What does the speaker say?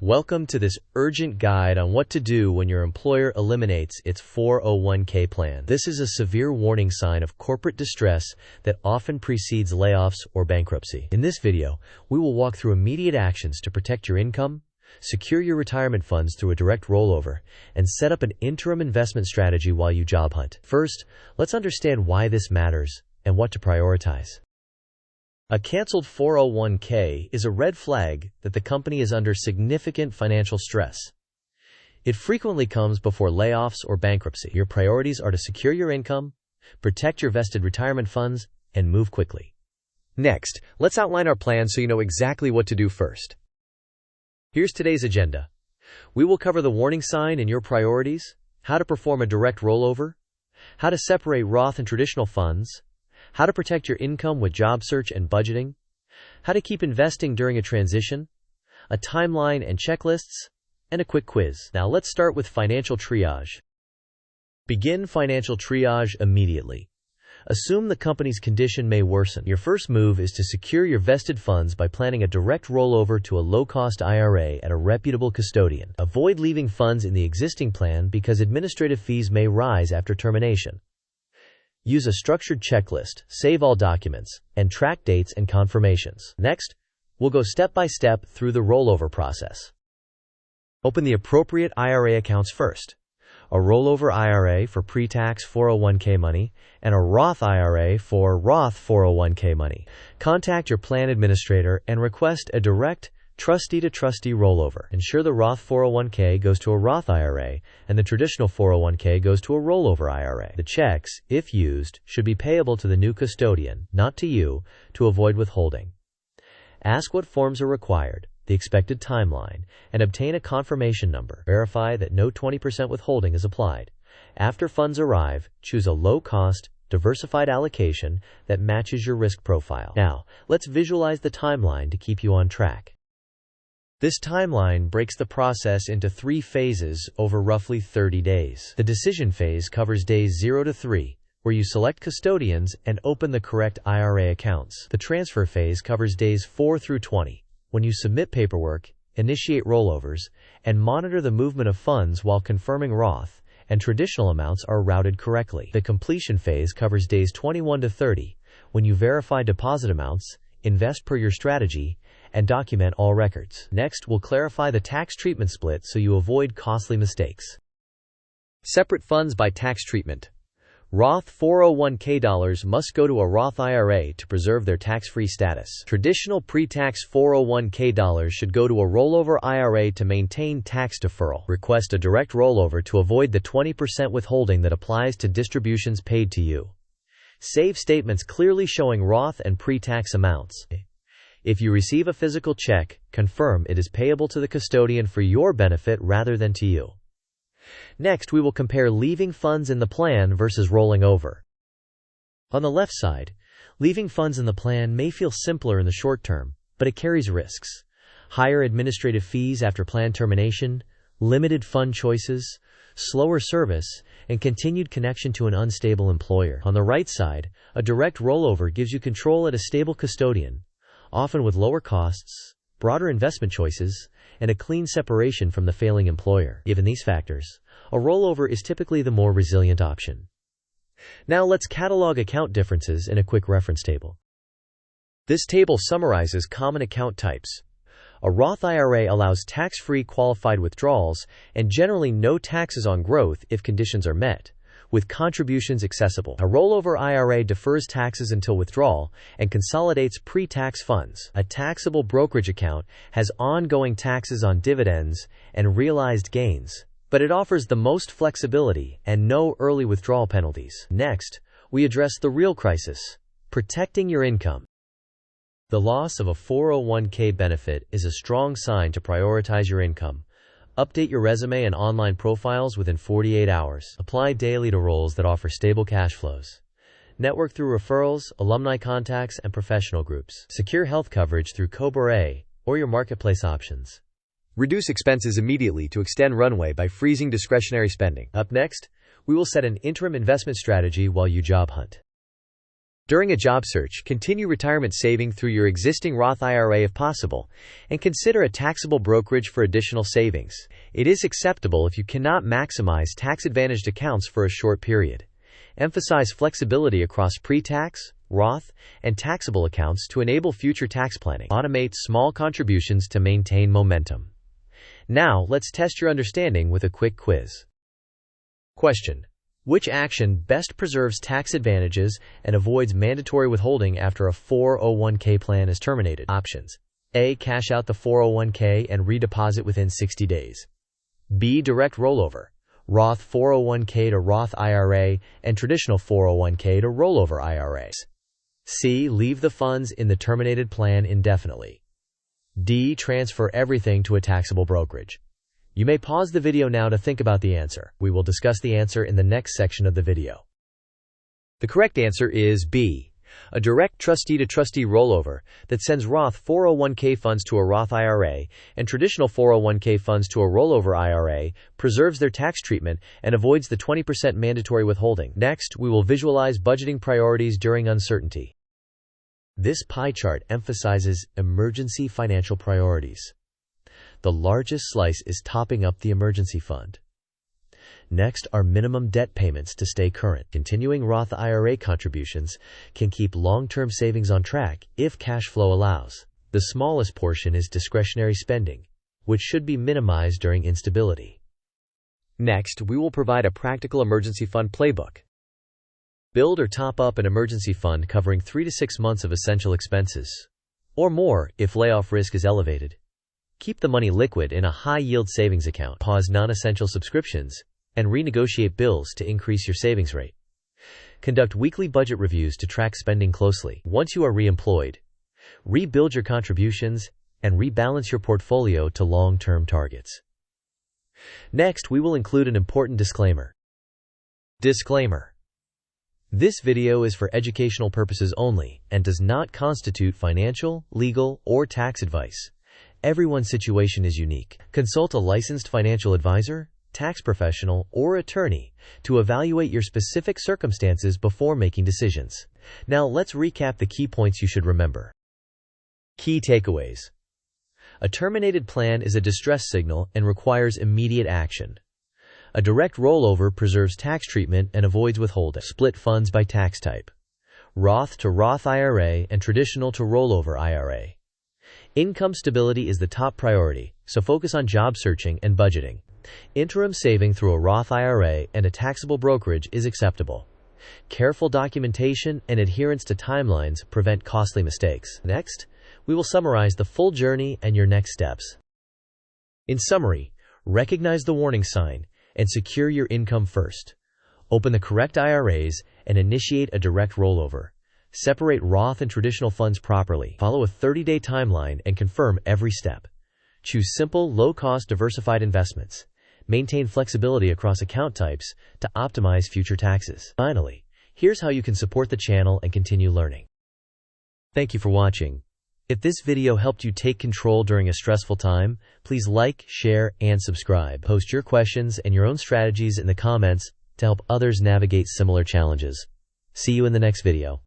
Welcome to this urgent guide on what to do when your employer eliminates its 401k plan. This is a severe warning sign of corporate distress that often precedes layoffs or bankruptcy. In this video, we will walk through immediate actions to protect your income, secure your retirement funds through a direct rollover, and set up an interim investment strategy while you job hunt. First, let's understand why this matters and what to prioritize. A canceled 401k is a red flag that the company is under significant financial stress. It frequently comes before layoffs or bankruptcy. Your priorities are to secure your income, protect your vested retirement funds, and move quickly. Next, let's outline our plan so you know exactly what to do first. Here's today's agenda. We will cover the warning sign and your priorities, how to perform a direct rollover, how to separate Roth and traditional funds, how to protect your income with job search and budgeting, how to keep investing during a transition, a timeline and checklists, and a quick quiz. Now let's start with financial triage. Begin financial triage immediately. Assume the company's condition may worsen. Your first move is to secure your vested funds by planning a direct rollover to a low-cost IRA at a reputable custodian. Avoid leaving funds in the existing plan because administrative fees may rise after termination. Use a structured checklist, save all documents, and track dates and confirmations. Next, we'll go step by step through the rollover process. Open the appropriate IRA accounts first. A rollover IRA for pre-tax 401k money and a Roth IRA for Roth 401k money. Contact your plan administrator and request a direct trustee-to-trustee rollover. Ensure the Roth 401k goes to a Roth IRA and the traditional 401k goes to a rollover IRA. The checks, if used, should be payable to the new custodian, not to you, to avoid withholding. Ask what forms are required, the expected timeline, and obtain a confirmation number. Verify that no 20% withholding is applied. After funds arrive, choose a low-cost, diversified allocation that matches your risk profile. Now, let's visualize the timeline to keep you on track. This timeline breaks the process into 3 phases over roughly 30 days. The decision phase covers days 0 to 3, where you select custodians and open the correct IRA accounts. The transfer phase covers days 4 through 20, when you submit paperwork, initiate rollovers, and monitor the movement of funds while confirming Roth and traditional amounts are routed correctly. The completion phase covers days 21 to 30, when you verify deposit amounts, invest per your strategy, and document all records. Next, we'll clarify the tax treatment split so you avoid costly mistakes. Separate funds by tax treatment. Roth 401k dollars must go to a Roth IRA to preserve their tax-free status. Traditional pre-tax 401k dollars should go to a rollover IRA to maintain tax deferral. Request a direct rollover to avoid the 20% withholding that applies to distributions paid to you. Save statements clearly showing Roth and pre-tax amounts. If you receive a physical check, confirm it is payable to the custodian for your benefit rather than to you. Next, we will compare leaving funds in the plan versus rolling over. On the left side, leaving funds in the plan may feel simpler in the short term, but it carries risks. Higher administrative fees after plan termination, limited fund choices, slower service, and continued connection to an unstable employer. On the right side, a direct rollover gives you control at a stable custodian, often with lower costs, broader investment choices, and a clean separation from the failing employer. Given these factors, a rollover is typically the more resilient option. Now let's catalog account differences in a quick reference table. This table summarizes common account types. A Roth IRA allows tax-free qualified withdrawals and generally no taxes on growth if conditions are met, with contributions accessible. A rollover IRA defers taxes until withdrawal and consolidates pre-tax funds. A taxable brokerage account has ongoing taxes on dividends and realized gains, but it offers the most flexibility and no early withdrawal penalties. Next, we address the real crisis: protecting your income. The loss of a 401k benefit is a strong sign to prioritize your income. Update your resume and online profiles within 48 hours. Apply daily to roles that offer stable cash flows. Network through referrals, alumni contacts, and professional groups. Secure health coverage through Cobra or your marketplace options. Reduce expenses immediately to extend runway by freezing discretionary spending. Up next, we will set an interim investment strategy while you job hunt. During a job search, continue retirement saving through your existing Roth IRA if possible, and consider a taxable brokerage for additional savings. It is acceptable if you cannot maximize tax-advantaged accounts for a short period. Emphasize flexibility across pre-tax, Roth, and taxable accounts to enable future tax planning. Automate small contributions to maintain momentum. Now, let's test your understanding with a quick quiz. Question: which action best preserves tax advantages and avoids mandatory withholding after a 401k plan is terminated? Options: A. Cash out the 401k and redeposit within 60 days. B. Direct rollover, Roth 401k to Roth IRA and traditional 401k to rollover IRAs. C. Leave the funds in the terminated plan indefinitely. D. Transfer everything to a taxable brokerage. You may pause the video now to think about the answer. We will discuss the answer in the next section of the video. The correct answer is B. A direct trustee-to-trustee rollover that sends Roth 401k funds to a Roth IRA and traditional 401k funds to a rollover IRA preserves their tax treatment and avoids the 20% mandatory withholding. Next, we will visualize budgeting priorities during uncertainty. This pie chart emphasizes emergency financial priorities. The largest slice is topping up the emergency fund. Next are minimum debt payments to stay current. Continuing Roth IRA contributions can keep long-term savings on track if cash flow allows. The smallest portion is discretionary spending, which should be minimized during instability. Next, we will provide a practical emergency fund playbook. Build or top up an emergency fund covering 3 to 6 months of essential expenses, or more if layoff risk is elevated. Keep the money liquid in a high-yield savings account. Pause non-essential subscriptions and renegotiate bills to increase your savings rate. Conduct weekly budget reviews to track spending closely. Once you are reemployed, rebuild your contributions and rebalance your portfolio to long-term targets. Next, we will include an important disclaimer. Disclaimer: this video is for educational purposes only and does not constitute financial, legal, or tax advice. Everyone's situation is unique. Consult a licensed financial advisor, tax professional, or attorney to evaluate your specific circumstances before making decisions. Now let's recap the key points you should remember. Key takeaways. A terminated plan is a distress signal and requires immediate action. A direct rollover preserves tax treatment and avoids withholding. Split funds by tax type: Roth to Roth IRA and traditional to rollover IRA. Income stability is the top priority, so focus on job searching and budgeting. Interim saving through a Roth IRA and a taxable brokerage is acceptable. Careful documentation and adherence to timelines prevent costly mistakes. Next, we will summarize the full journey and your next steps. In summary, recognize the warning sign and secure your income first. Open the correct IRAs and initiate a direct rollover. Separate Roth and traditional funds properly. Follow a 30-day timeline and confirm every step. Choose simple, low-cost, diversified investments. Maintain flexibility across account types to optimize future taxes. Finally, here's how you can support the channel and continue learning. Thank you for watching. If this video helped you take control during a stressful time, please like, share, and subscribe. Post your questions and your own strategies in the comments to help others navigate similar challenges. See you in the next video.